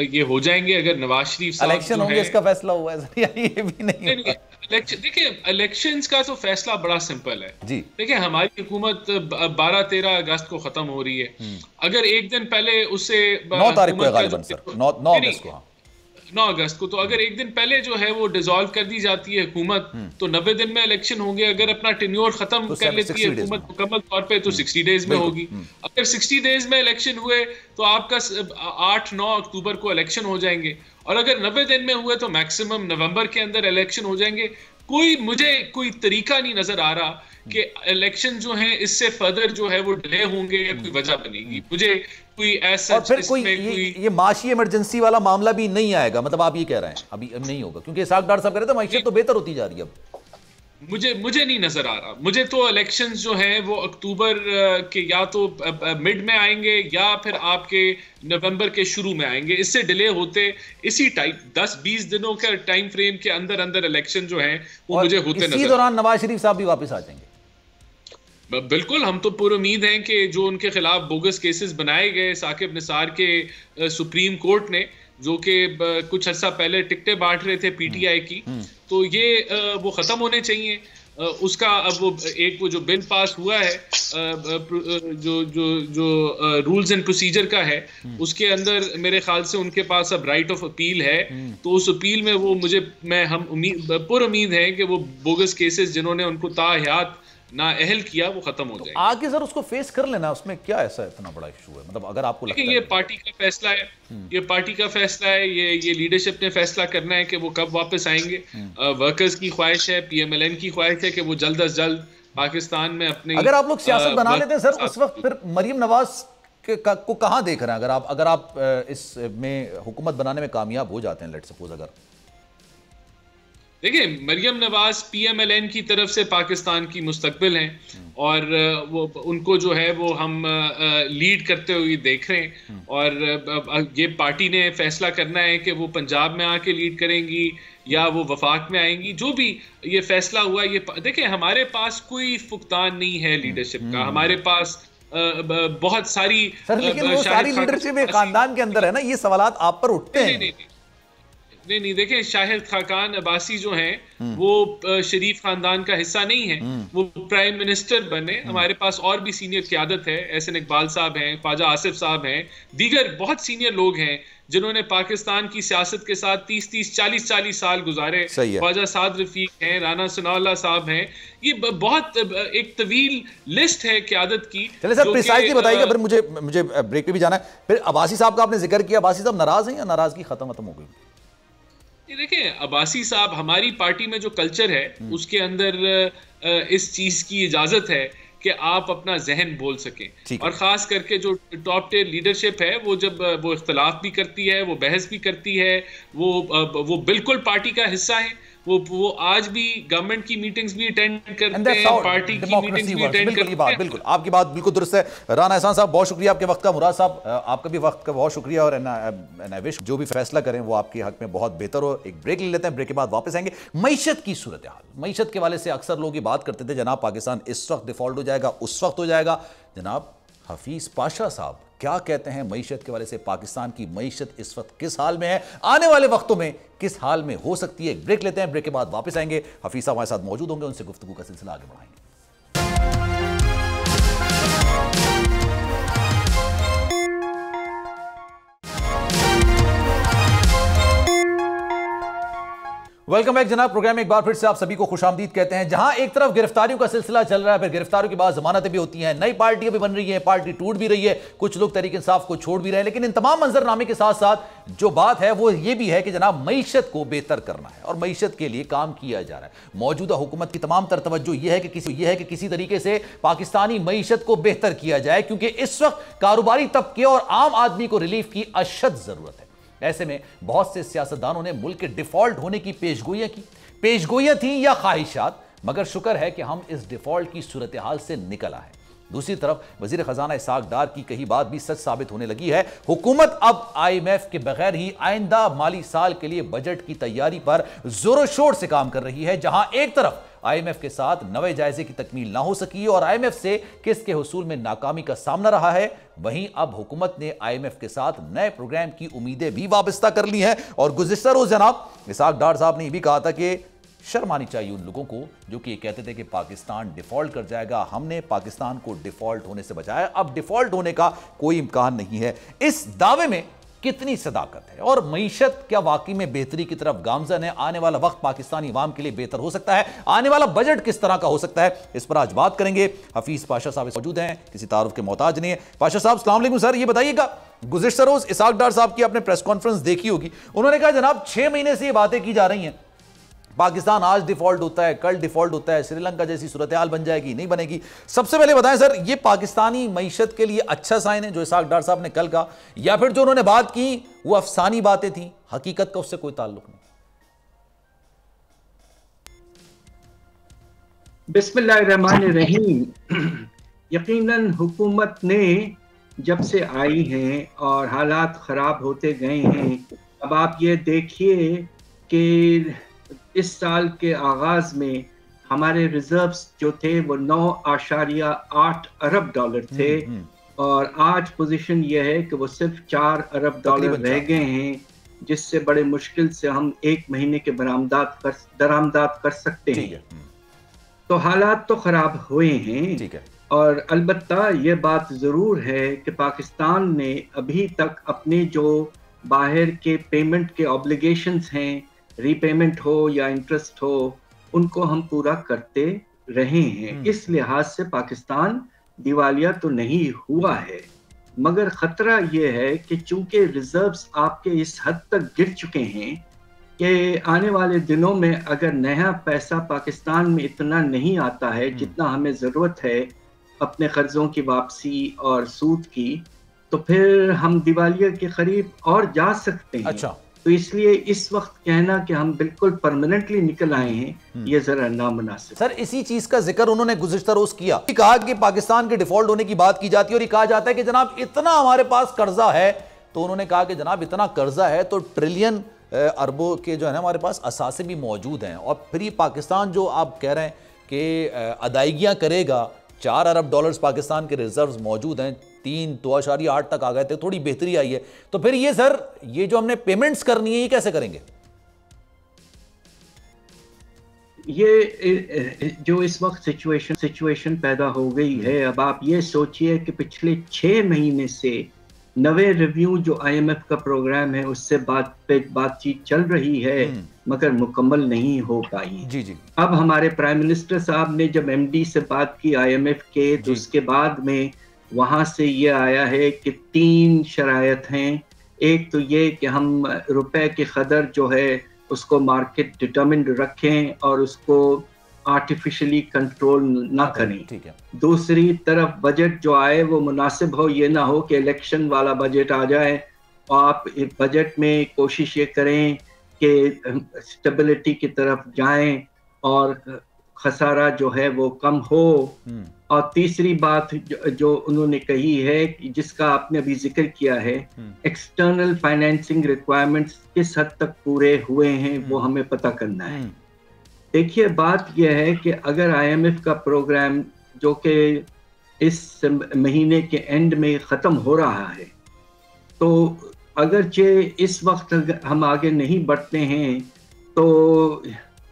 ये हो जाएंगे अगर नवाज शरीफ साहब इलेक्शन होंगे इसका फैसला हुआ है, ये भी नहीं देखिए, इलेक्शंस का तो फैसला बड़ा सिंपल है जी। देखिए, हमारी हुकूमत 12-13 अगस्त को खत्म हो रही है। अगर एक दिन पहले उससे 9 तारीख को गालिबन सर, 9 अगस्त को। 9 अगस्त को, तो अगर एक दिन पहले जो है वो डिसॉल्व कर दी जाती है हुकूमत, तो 90 दिन में इलेक्शन होंगे। अगर अपना टेन्योर खत्म कर लेती है हुकूमत मुकम्मल तौर पे, तो 60 डेज में होगी। अगर 60 डेज में इलेक्शन हुए तो आपका 8-9 अक्टूबर को इलेक्शन हो जाएंगे, और अगर 90 दिन में हुए तो मैक्सिमम नवंबर के अंदर इलेक्शन हो जाएंगे। मुझे कोई तरीका नहीं नजर आ रहा कि इलेक्शन जो है इससे फर्दर जो है वो डिले होंगे या कोई वजह बनेगी। मुझे कोई ऐसा, और फिर कोई ये माशी इमरजेंसी वाला मामला भी नहीं आएगा, मतलब आप ये कह रहे हैं अभी नहीं होगा, क्योंकि इसहाक डार साहब कह रहे थे माशियत तो बेहतर होती जा रही है अब। मुझे नहीं नजर आ रहा। मुझे तो इलेक्शंस जो हैं वो अक्टूबर के या तो मिड में आएंगे या फिर आपके नवंबर के शुरू में आएंगे। इससे डिले होते इसी टाइम 10-20 दिनों के टाइम फ्रेम के अंदर अंदर इलेक्शन जो हैं वो मुझे होते नजर। इसी दौरान नवाज शरीफ साहब भी वापस आ जाएंगे। बिल्कुल, हम तो पूरी उम्मीद हैं कि जो उनके खिलाफ बोगस केसेस बनाए गए साकिब निसार के सुप्रीम कोर्ट ने, जो कि कुछ अर्सा पहले टिकटें बांट रहे थे पीटीआई की, तो ये वो खत्म होने चाहिए। उसका अब वो जो बिल पास हुआ है जो रूल्स एंड प्रोसीजर का है, उसके अंदर मेरे ख्याल से उनके पास अब राइट ऑफ अपील है। तो उस अपील में वो पूरी उम्मीद है कि वो बोगस केसेस जिन्होंने उनको ताहयात ना अहल किया वो खत्म हो जाए। आगे सर उसको फेस कर लेना, उसमें क्या ऐसा इतना बड़ा इशू है? मतलब अगर आपको लगता है ये पार्टी का फैसला है, ये पार्टी का फैसला है, ये लीडरशिप ने फैसला करना है कि वो कब वापस आएंगे। वर्कर्स की ख्वाहिश है, पीएमएलएन की ख्वाहिश है कि वो जल्द अज जल्द पाकिस्तान में अपने, अगर आप लोग सियासत बना लेते हैं सर, उस वक्त फिर मरियम नवाज को कहां देख रहे हैं? अगर आप इसमें हुकूमत बनाने में कामयाब हो जाते हैं, लेट्स सपोज, अगर देखिए मरियम नवाज पीएमएलएन की तरफ से पाकिस्तान की मुस्तकबिल हैं, और वो उनको जो है वो हम लीड करते हुए देख रहे हैं। और ये पार्टी ने फैसला करना है कि वो पंजाब में आके लीड करेंगी या वो वफाक में आएंगी। जो भी ये फैसला हुआ, ये देखिए हमारे पास कोई फुकतान नहीं है लीडरशिप का। हमारे पास बहुत सारी सर, लेकिन वो सारी लीडरशिप एक खानदान के अंदर है ना, ये सवालात आप पर उठते हैं। नहीं, देखिए शाहिद खाकान अब्बासी जो हैं वो शरीफ खानदान का हिस्सा नहीं है। वो प्राइम मिनिस्टर बने। हमारे पास और भी सीनियर क़यादत है, एहसन इकबाल साहब हैं, ख्वाजा आसिफ साहब हैं, दीगर बहुत सीनियर लोग हैं जिन्होंने पाकिस्तान की सियासत के साथ 30-30, 40-40 साल गुजारे। ख्वाजा साद रफीक हैं, राना सनाउल्लाह साहब हैं। ये बहुत एक तवील लिस्ट है क़यादत की। चलिए सर प्रिसाइजली बताइएगा, फिर मुझे ब्रेक पे भी जाना है। फिर अब्बासी साहब का आपने जिक्र किया, अब्बासी साहब नाराज हैं या नाराजगी खत्म हो गई? देखिए अब्बासी साहब, हमारी पार्टी में जो कल्चर है उसके अंदर इस चीज की इजाजत है कि आप अपना जहन बोल सकें। और खास करके जो टॉप टियर लीडरशिप है, वो जब वो इख्तलाफ भी करती है, वो बहस भी करती है, वो बिल्कुल पार्टी का हिस्सा है। वो आज भी गवर्नमेंट की मीटिंग्स भी अटेंड करते हैं, पार्टी की मीटिंग्स भी अटेंड करते हैं। बिल्कुल, आपकी बात बिल्कुल दुरुस्त है। राना एहसान साहब, बहुत शुक्रिया आपके वक्त का। मुराद साहब, आपका भी वक्त का बहुत शुक्रिया, और आई विश जो भी फैसला करें वो आपके हक में बहुत बेहतर हो। एक ब्रेक ले लेते हैं, ब्रेक के बाद वापस आएंगे। मईशत की सूरत हाल, मईशत के वाले से अक्सर लोग ये बात करते थे जनाब पाकिस्तान इस वक्त डिफॉल्ट हो जाएगा, उस वक्त हो जाएगा। जनाब हफीज पाशा साहब क्या कहते हैं मईशत के वाले से? पाकिस्तान की मईशत इस वक्त किस हाल में है, आने वाले वक्तों में किस हाल में हो सकती है? ब्रेक लेते हैं, ब्रेक के बाद वापस आएंगे। हफीज साहब हमारे साथ मौजूद होंगे, उनसे गुफ्तगू का सिलसिला आगे बढ़ाएंगे। वेलकम बैक जनाब। प्रोग्राम में एक बार फिर से आप सभी को खुशामदीद कहते हैं। जहां एक तरफ गिरफ्तारियों का सिलसिला चल रहा है, फिर गिरफ्तारियों के बाद जमानतें भी होती हैं, नई पार्टियां भी बन रही हैं, पार्टी टूट भी रही है, कुछ लोग तहरीक इंसाफ को छोड़ भी रहे हैं। लेकिन इन तमाम मंजरनामे के साथ साथ जो बात है वो ये भी है कि जनाब मईशत को बेहतर करना है और मईशत के लिए काम किया जा रहा है। मौजूदा हुकूमत की तमाम तर तवज्जो यह है कि किसी तरीके से पाकिस्तानी मईशत को बेहतर किया जाए, क्योंकि इस वक्त कारोबारी तबके और आम आदमी को रिलीफ की अशद जरूरत है। ऐसे में बहुत से सियासतदानों ने मुल्क के डिफॉल्ट होने की पेशगोइयां थी या ख्वाहिशात, मगर शुक्र है कि हम इस डिफॉल्ट की सूरत हाल से निकल आए। दूसरी तरफ वजीर खजाना इसहाक डार की कही बात भी सच साबित होने लगी है। हुकूमत अब IMF के बगैर ही आइंदा माली साल के लिए बजट की तैयारी पर जोरों शोर से काम कर रही है। जहां एक तरफ IMF के साथ नवे जायजे की तकमील ना हो सकी और IMF से किस्त के हुसूल में नाकामी का सामना रहा है, वहीं अब हुकूमत ने IMF के साथ नए प्रोग्राम की उम्मीदें भी वाबस्ता कर ली हैं। और गुज़िश्ता रोज जनाब इसहाक डार साहब ने यह भी कहा था कि शर्म आनी चाहिए उन लोगों को जो कि ये कहते थे कि पाकिस्तान डिफॉल्ट कर जाएगा, हमने पाकिस्तान को डिफॉल्ट होने से बचाया, अब डिफॉल्ट होने का कोई इम्कान नहीं है। इस दावे में कितनी सदाकत है और मईशत क्या वाकई में बेहतरी की तरफ गामजन है? आने वाला वक्त पाकिस्तानी अवाम के लिए बेहतर हो सकता है? आने वाला बजट किस तरह का हो सकता है? इस पर आज बात करेंगे। हफीज पाशा साहब मौजूद हैं, किसी तारुफ के मोहताज नहीं है। पाशा साहब अस्सलाम वालेकुम सर, ये बताइएगा, गुज़िश्ता रोज इसहाक डार साहब की आपने प्रेस कॉन्फ्रेंस देखी होगी, उन्होंने कहा जनाब 6 महीने से ये बातें की जा रही हैं, पाकिस्तान आज डिफॉल्ट होता है, कल डिफॉल्ट होता है, श्रीलंका जैसी सूरत हाल बन जाएगी, नहीं बनेगी। सबसे पहले बताएं सर, ये पाकिस्तानी मईशत के लिए अच्छा साइन है जो इसहाक डार साहब ने कल कहा, या फिर जो उन्होंने बात की वो अफसानी बातें थी, हकीकत का उससे कोई ताल्लुक नहीं? बिस्मिल्लाहिर्रहमानिर्रहीम। यकीनन हुकूमत ने जब से आई हैं और हालात खराब होते गए हैं, अब आप ये देखिए कि इस साल के आगाज में हमारे रिजर्व्स जो थे वो 9.8 अरब डॉलर थे और आज पोजीशन ये है कि वो सिर्फ 4 अरब डॉलर रह गए हैं, जिससे बड़े मुश्किल से हम 1 महीने के दरामदात कर सकते हैं। तो हालात तो खराब हुए हैं। ठीक है। और अलबत्ता ये बात ज़रूर है कि पाकिस्तान ने अभी तक अपने जो बाहर के पेमेंट के ऑब्लिगेशंस हैं, रीपेमेंट हो या इंटरेस्ट हो, उनको हम पूरा करते रहे हैं। इस लिहाज से पाकिस्तान दिवालिया तो नहीं हुआ है, मगर खतरा ये है कि चूंकि रिजर्व्स आपके इस हद तक गिर चुके हैं कि आने वाले दिनों में अगर नया पैसा पाकिस्तान में इतना नहीं आता है जितना हमें ज़रूरत है अपने कर्जों की वापसी और सूद की, तो फिर हम दिवालिया के करीब और जा सकते हैं। अच्छा। तो इसलिए इस वक्त कहना कि हम बिल्कुल परमानेंटली निकल आए हैं, ये जरा नामुनासिब। सर इसी चीज का जिक्र उन्होंने गुज़िश्ता रोज किया, कहा कि पाकिस्तान के डिफॉल्ट होने की बात की जाती है और ये कहा जाता है कि जनाब इतना हमारे पास कर्जा है, तो उन्होंने कहा कि जनाब इतना कर्जा है तो ट्रिलियन अरबों के जो है ना हमारे पास असासे भी मौजूद हैं, और फिर ये पाकिस्तान जो आप कह रहे हैं कि अदायगियां करेगा, 4 अरब डॉलर्स पाकिस्तान के रिजर्व्स मौजूद हैं, 3.8 तक आ गए थे, थोड़ी बेहतरी आई है, तो फिर ये सर ये जो हमने पेमेंट्स करनी है ये कैसे करेंगे? ये जो इस वक्त सिचुएशन पैदा हो गई है, अब आप ये सोचिए कि पिछले 6 महीने से नवे रिव्यू जो IMF का प्रोग्राम है उससे बातचीत चल रही है, मगर मुकम्मल नहीं हो पाई। जी जी। अब हमारे प्राइम मिनिस्टर साहब ने जब MD से बात की IMF के, तो उसके बाद में वहाँ से ये आया है कि 3 शरायत हैं। एक तो ये कि हम रुपए की कदर जो है उसको मार्केट डिटर्मिन्ड रखें और उसको आर्टिफिशियली कंट्रोल ना करें। ठीक है। दूसरी तरफ बजट जो आए वो मुनासिब हो, ये ना हो कि इलेक्शन वाला बजट आ जाए और आप बजट में कोशिश ये करें कि स्टेबिलिटी की तरफ जाएं और खसारा जो है वो कम हो। और तीसरी बात जो उन्होंने कही है, जिसका आपने अभी जिक्र किया है, एक्सटर्नल फाइनेंसिंग रिक्वायरमेंट्स किस हद तक पूरे हुए हैं वो हमें पता करना है। देखिए बात यह है कि अगर IMF का प्रोग्राम जो कि इस महीने के एंड में ख़त्म हो रहा है, तो अगरचे इस वक्त हम आगे नहीं बढ़ते हैं, तो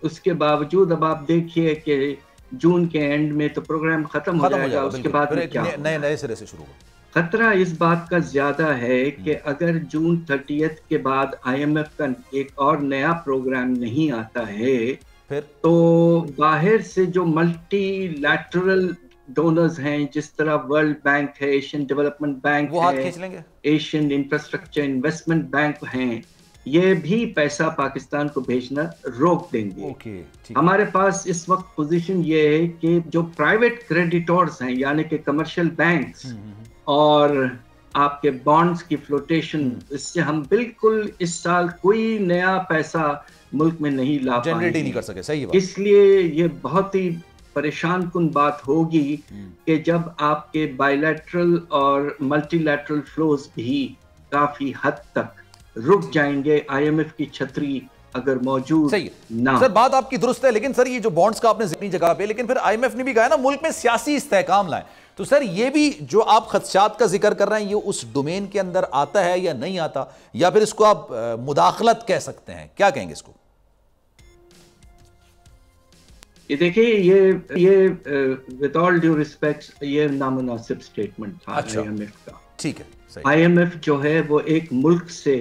उसके बावजूद अब आप देखिए कि जून के एंड में तो प्रोग्राम खत्म हो जाएगा, उसके बाद क्या नए सिरे से शुरू होगा। खतरा इस बात का ज्यादा है कि अगर जून 30 के बाद IMF का एक और नया प्रोग्राम नहीं आता है, फिर तो बाहर से जो मल्टीलैटरल डोनर्स हैं, जिस तरह वर्ल्ड बैंक है, एशियन डेवलपमेंट बैंक है, एशियन इंफ्रास्ट्रक्चर इन्वेस्टमेंट बैंक हैं, ये भी पैसा पाकिस्तान को भेजना रोक देंगे। हमारे पास इस वक्त पोजीशन ये है कि जो प्राइवेट क्रेडिटर्स हैं, यानी कि कमर्शियल बैंक्स और आपके बॉन्ड्स की फ्लोटेशन, इससे हम बिल्कुल इस साल कोई नया पैसा मुल्क में नहीं ला जनरेट ही नहीं कर सके। सही बात। इसलिए ये बहुत ही परेशान कुन बात होगी कि जब आपके बायलैटरल और मल्टीलैटरल फ्लोज भी काफी हद तक रुक जाएंगे, IMF की छतरी अगर मौजूद सही ना। सर बात आपकी दुरुस्त है, लेकिन सर ये जो बॉन्ड्स का आपने जितनी जगह पे, लेकिन फिर IMF ने भी कहा ना मुल्क में सियासी इस्तेहकाम लाएं, तो सर ये भी जो आप खदशात का जिक्र कर रहे हैं, ये उस डोमेन के अंदर आता है या नहीं आता, या फिर इसको आप मुदाखलत कह सकते हैं, क्या कहेंगे इसको? ये देखिए, ये विद ऑल ड्यू रिस्पेक्ट ये नामुनासिब स्टेटमेंट था IMF का। ठीक है, सही। IMF जो है वो एक मुल्क से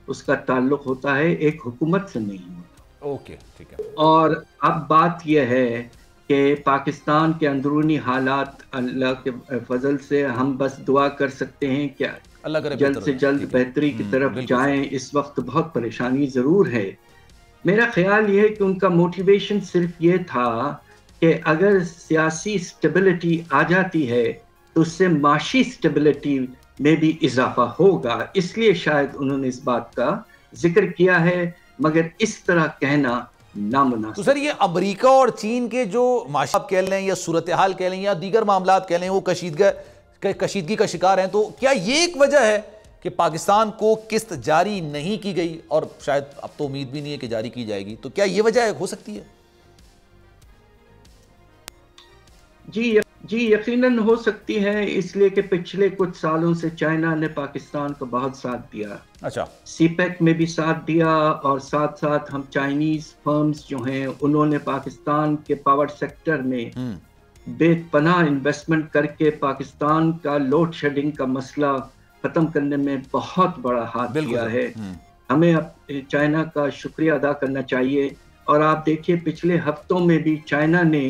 उसका ताल्लुक होता है, एक हुकूमत से नहीं होता। ओके, ठीक है। और अब बात यह है कि पाकिस्तान के अंदरूनी हालात, अल्लाह के फजल से हम बस दुआ कर सकते हैं कि अल्लाह करे जल्द से जल्द बेहतरी की तरफ जाएं। इस वक्त बहुत परेशानी ज़रूर है। मेरा ख्याल ये है कि उनका मोटिवेशन सिर्फ ये था कि अगर सियासी स्टेबिलिटी आ जाती है तो उससे माशी स्टेबिलिटी में भी इजाफा होगा, इसलिए शायद उन्होंने इस बात का जिक्र किया है, मगर इस तरह कहना नामुनासिब। तो सर, ये अमेरिका और चीन के जो माशा आप कह लें या सूरत हाल कह लें या दीगर मामलात कह लें, वो कशीदगी का शिकार हैं, तो क्या ये एक वजह है कि पाकिस्तान को किस्त जारी नहीं की गई, और शायद अब तो उम्मीद भी नहीं है कि जारी की जाएगी, तो क्या ये वजह हो सकती है? जी यकीनन हो सकती है, इसलिए कि पिछले कुछ सालों से चाइना ने पाकिस्तान को बहुत साथ दिया। अच्छा। सीपेक में भी साथ दिया, और साथ साथ हम चाइनीज फर्म्स जो हैं उन्होंने पाकिस्तान के पावर सेक्टर में बेपनाह इन्वेस्टमेंट करके पाकिस्तान का लोड शेडिंग का मसला खत्म करने में बहुत बड़ा हाथ दिया है। हमें अब चाइना का शुक्रिया अदा करना चाहिए। और आप देखिए, पिछले हफ्तों में भी चाइना ने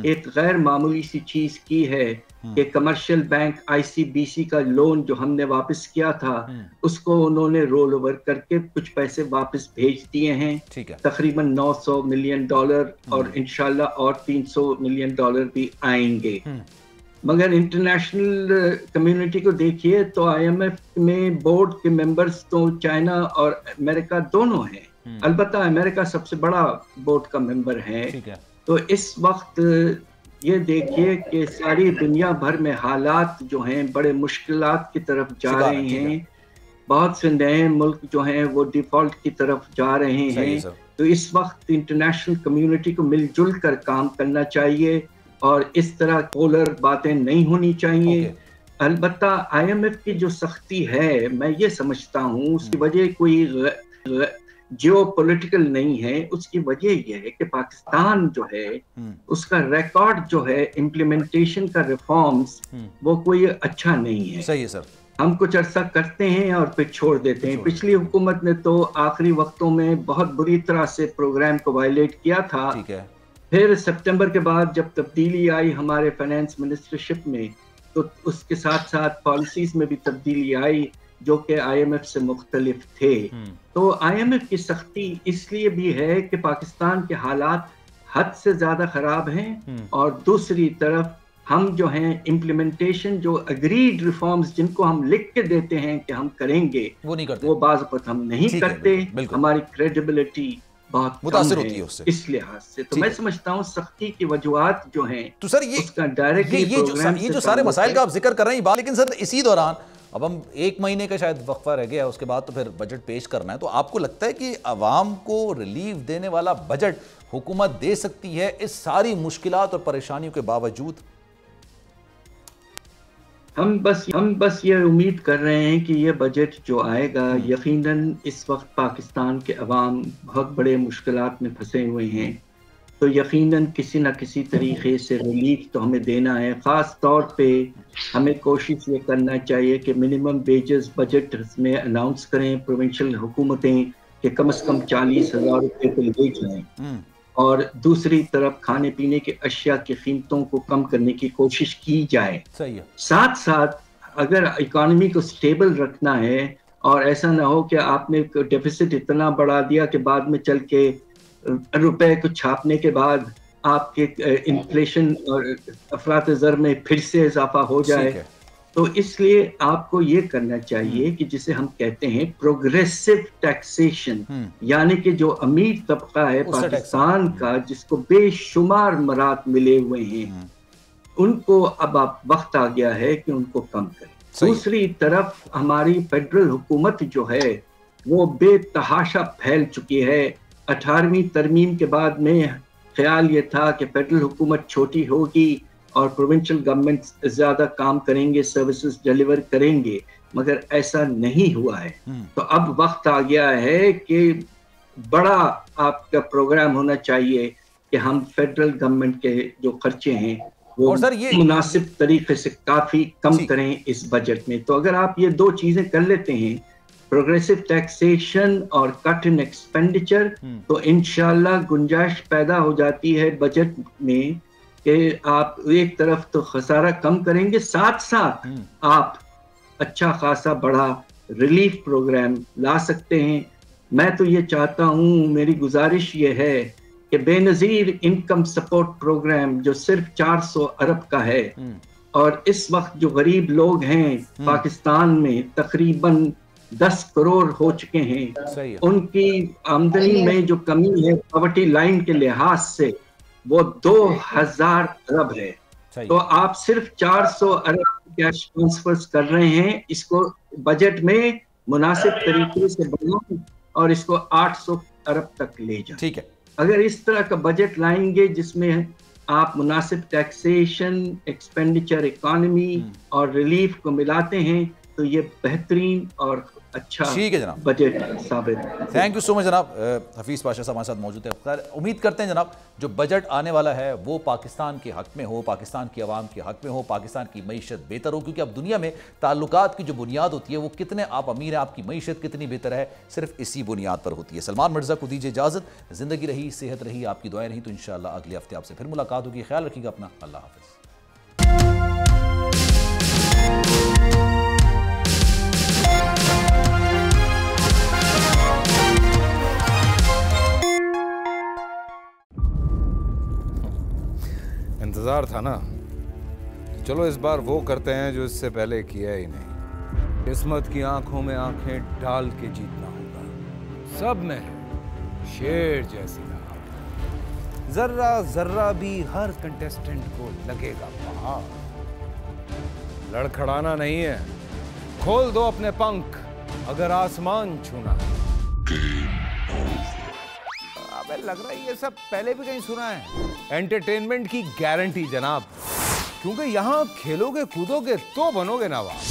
एक गैर मामूली सी चीज की है कि कमर्शियल बैंक ICBC का लोन जो हमने वापस किया था उसको उन्होंने रोल ओवर करके कुछ पैसे वापस भेज दिए हैं, तकरीबन $900 मिलियन, और इंशाल्लाह और $300 मिलियन भी आएंगे। मगर इंटरनेशनल कम्युनिटी को देखिए तो IMF में बोर्ड के मेंबर्स तो चाइना और अमेरिका दोनों हैं। अलबत्ता अमेरिका सबसे बड़ा बोर्ड का मेंबर है। तो इस वक्त ये देखिए कि सारी दुनिया भर में हालात जो हैं बड़े मुश्किलात की तरफ जा रहे हैं। बहुत से नए मुल्क जो हैं वो डिफॉल्ट की तरफ जा रहे हैं। तो इस वक्त इंटरनेशनल कम्युनिटी को मिलजुल कर काम करना चाहिए और इस तरह पोलर बातें नहीं होनी चाहिए। अलबत्ता IMF की जो सख्ती है, मैं ये समझता हूँ उसकी वजह कोई जियोपॉलिटिकल नहीं है। उसकी वजह यह है कि पाकिस्तान जो है उसका रिकॉर्ड जो है इम्प्लीमेंटेशन का, रिफॉर्म्स, वो कोई अच्छा नहीं है। सही है सर। हम कुछ अरसा करते हैं और फिर छोड़ देते हैं। पिछली हुकूमत ने तो आखिरी वक्तों में बहुत बुरी तरह से प्रोग्राम को वायलेट किया था। ठीक है। फिर सितंबर के बाद जब तब्दीली आई हमारे फाइनेंस मिनिस्टरशिप में, तो उसके साथ साथ पॉलिसीज में भी तब्दीली आई जो कि IMF से मुख्तलिफ थे। तो IMF की सख्ती इसलिए भी है कि पाकिस्तान के हालात हद से ज्यादा खराब हैं, और दूसरी तरफ हम जो हैं इम्प्लीमेंटेशन, जो अग्रीड रिफॉर्म्स जिनको हम लिख के देते हैं कि हम करेंगे, वो नहीं करते, वो बाज़ वक़्त हम नहीं करते। हमारी क्रेडिबिलिटी बहुत मुतासिर होती है उससे, इस लिहाज से। तो मैं समझता हूँ सख्ती की वजूहात जो हैं, तो सर ये डायरेक्टली ये जो सारे मसाइल का आप जिक्र कर रहे हैं, लेकिन सर इसी दौरान अब हम 1 महीने का शायद वक्फा रह गया, उसके बाद तो फिर बजट पेश करना है। तो आपको लगता है कि आवाम को रिलीफ देने वाला बजट हुकूमत दे सकती है इस सारी मुश्किलात और परेशानियों के बावजूद? हम बस ये उम्मीद कर रहे हैं कि ये बजट जो आएगा, यकीनन इस वक्त पाकिस्तान के अवाम बहुत बड़े मुश्किलात में फंसे हुए हैं, तो यकीनन किसी न किसी तरीके से रिलीफ तो हमें देना है। ख़ास तौर पे हमें कोशिश ये करना चाहिए कि मिनिमम वेजेस बजट में अनाउंस करें प्रोविंशियल हुकूमतें कि कम से कम 40,000 रुपये पे ले जाएं, और दूसरी तरफ खाने पीने की अशिया की कीमतों को कम करने की कोशिश की जाए। सही है। साथ साथ अगर इकोनॉमी को स्टेबल रखना है, और ऐसा ना हो कि आपने डेफिसिट इतना बढ़ा दिया कि बाद में चल के रुपए को छापने के बाद आपके इन्फ्लेशन और अफरात ज़र में फिर से इजाफा हो जाए। तो इसलिए आपको ये करना चाहिए कि जिसे हम कहते हैं प्रोग्रेसिव टैक्सेशन, यानी कि जो अमीर तबका है पाकिस्तान का, जिसको बेशुमार मरात मिले हुए हैं, उनको अब वक्त आ गया है कि उनको कम करें। दूसरी तरफ हमारी फेडरल हुकूमत जो है वो बेतहाशा फैल चुकी है। 18वीं तरमीम के बाद में ख्याल ये था कि फेडरल हुकूमत छोटी होगी और प्रोविंशियल गवर्नमेंट ज्यादा काम करेंगे, सर्विसेज डिलीवर करेंगे, मगर ऐसा नहीं हुआ है। तो अब वक्त आ गया है कि बड़ा आपका प्रोग्राम होना चाहिए कि हम फेडरल गवर्नमेंट के जो खर्चे हैं वो और सर ये मुनासिब तरीके से काफी कम करें इस बजट में। तो अगर आप ये दो चीजें कर लेते हैं, प्रोग्रेसिव टैक्सेशन और कट इन एक्सपेंडिचर, तो इंशाल्लाह गुंजाइश पैदा हो जाती है बजट में कि आप एक तरफ तो खसारा कम करेंगे, साथ साथ आप अच्छा खासा बड़ा रिलीफ प्रोग्राम ला सकते हैं। मैं तो ये चाहता हूँ, मेरी गुजारिश ये है कि बेनज़ीर इनकम सपोर्ट प्रोग्राम जो सिर्फ 400 अरब का है, और इस वक्त जो गरीब लोग हैं पाकिस्तान में तकरीबन 10 करोड़ हो चुके हैं, उनकी आमदनी में जो कमी है पॉवर्टी लाइन के लिहाज से वो 2000 अरब है। तो आप सिर्फ 400 अरब कैश ट्रांसफर्स कर रहे हैं, इसको बजट में मुनासिब तरीके से बनाएं और इसको 800 अरब तक ले जाएं। ठीक है, अगर इस तरह का बजट लाएंगे जिसमें आप मुनासिब टैक्सेशन, एक्सपेंडिचर, इकोनॉमी और रिलीफ को मिलाते हैं, तो ये बेहतरीन और अच्छा ठीक है जनाब बजट साबित। थैंक यू सो मच जनाब। हफीज़ पाशा साहब हमारे साथ मौजूद है। उम्मीद करते हैं जनाब जो बजट आने वाला है वो पाकिस्तान के हक में हो, पाकिस्तान की आवाम के हक में हो, पाकिस्तान की मईशत बेहतर हो, क्योंकि अब दुनिया में ताल्लुकात की जो बुनियाद होती है वो कितने आप अमीर हैं, आपकी मईशत कितनी बेहतर है, सिर्फ इसी बुनियाद पर होती है। सलमान मिर्ज़ा को दीजिए इजाज़त। ज़िंदगी रही, सेहत रही, आपकी दुआएं रही, तो इंशाअल्लाह अगले हफ्ते आपसे फिर मुलाकात होगी। ख्याल रखिएगा अपना। अल्लाह हाफ़िज़। इंतज़ार था ना, चलो इस बार वो करते हैं जो इससे पहले किया ही नहीं। किस्मत की आंखों में आंखें डाल के जीतना होगा। सब में है शेर जैसी राह, जर्रा जर्रा भी हर कंटेस्टेंट को लगेगा पहाड़। लड़खड़ाना नहीं है, खोल दो अपने पंख अगर आसमान छूना है। अबे लग रहा है ये सब पहले भी कहीं सुना है। एंटरटेनमेंट की गारंटी जनाब, क्योंकि यहाँ खेलोगे कूदोगे तो बनोगे नवाब।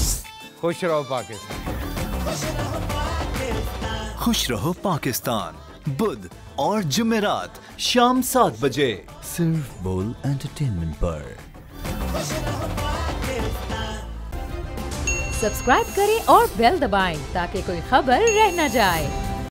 खुश रहो पाकिस्तान। खुश रहो पाकिस्तान बुध और जुमेरात शाम 7 बजे सिर्फ बोल एंटरटेनमेंट पर। सब्सक्राइब करें और बेल दबाएं ताकि कोई खबर रह न जाए।